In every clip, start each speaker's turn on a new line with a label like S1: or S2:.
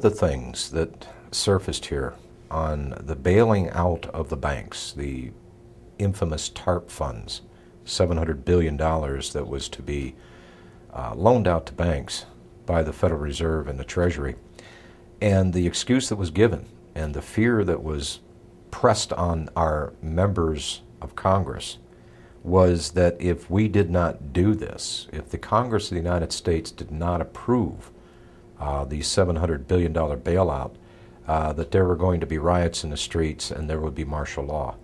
S1: The things that surfaced here on the bailing out of the banks, the infamous TARP funds, $700 billion that was to be loaned out to banks by the Federal Reserve and the Treasury, and the excuse that was given and the fear that was pressed on our members of Congress was that if we did not do this, if the Congress of the United States did not approve the $700 billion bailout, that there were going to be riots in the streets and there would be martial law.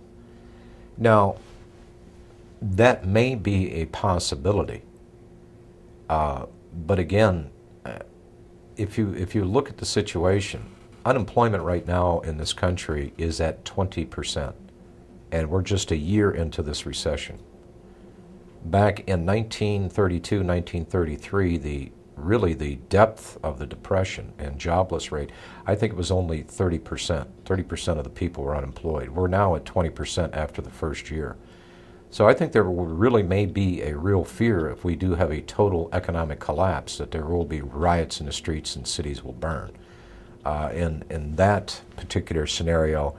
S1: Now, that may be a possibility, but again, if you look at the situation, unemployment right now in this country is at 20%, and we're just a year into this recession. Back in 1932, 1933, the depth of the depression and jobless rate, I think it was only 30%. 30% of the people were unemployed. We're now at 20% after the first year. So I think there really may be a real fear if we do have a total economic collapse that there will be riots in the streets and cities will burn. In that particular scenario,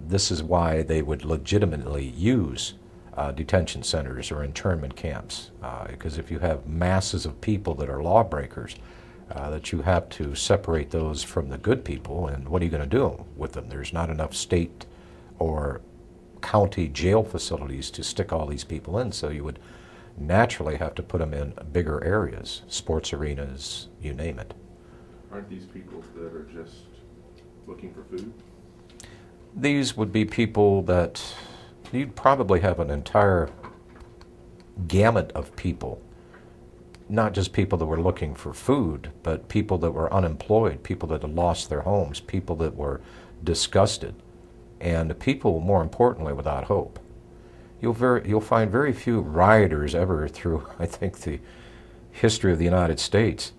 S1: this is why they would legitimately use detention centers or internment camps, because if you have masses of people that are lawbreakers, that you have to separate those from the good people, and what are you going to do with them? There's not enough state or county jail facilities to stick all these people in, so you would naturally have to put them in bigger areas, sports arenas, you name it.
S2: Aren't these people that are just looking for food?
S1: These would be people that you'd probably have an entire gamut of people, not just people that were looking for food, but people that were unemployed, people that had lost their homes, people that were disgusted, and people, more importantly, without hope. You'll find very few rioters ever through, I think, the history of the United States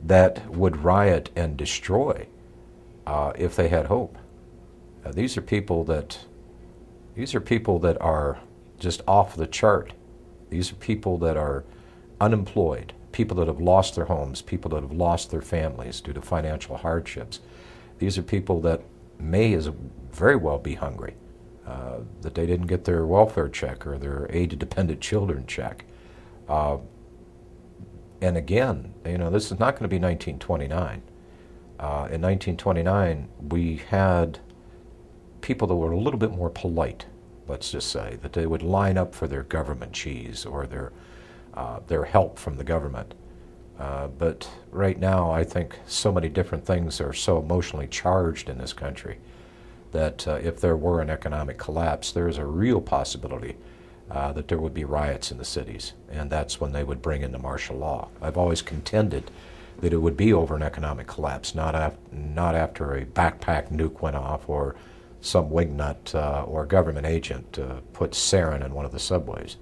S1: that would riot and destroy if they had hope. These are people that are just off the chart. These are people that are unemployed, people that have lost their homes, people that have lost their families due to financial hardships. These are people that may as very well be hungry, that they didn't get their welfare check or their aid-dependent children check. And again, this is not going to be 1929. In 1929, we had people that were a little bit more polite, let's just say, that they would line up for their government cheese or their help from the government. But right now, I think so many different things are so emotionally charged in this country that if there were an economic collapse, there is a real possibility that there would be riots in the cities, and that's when they would bring in the martial law. I've always contended that it would be over an economic collapse, not after a backpack nuke went off or some wingnut or government agent put sarin in one of the subways.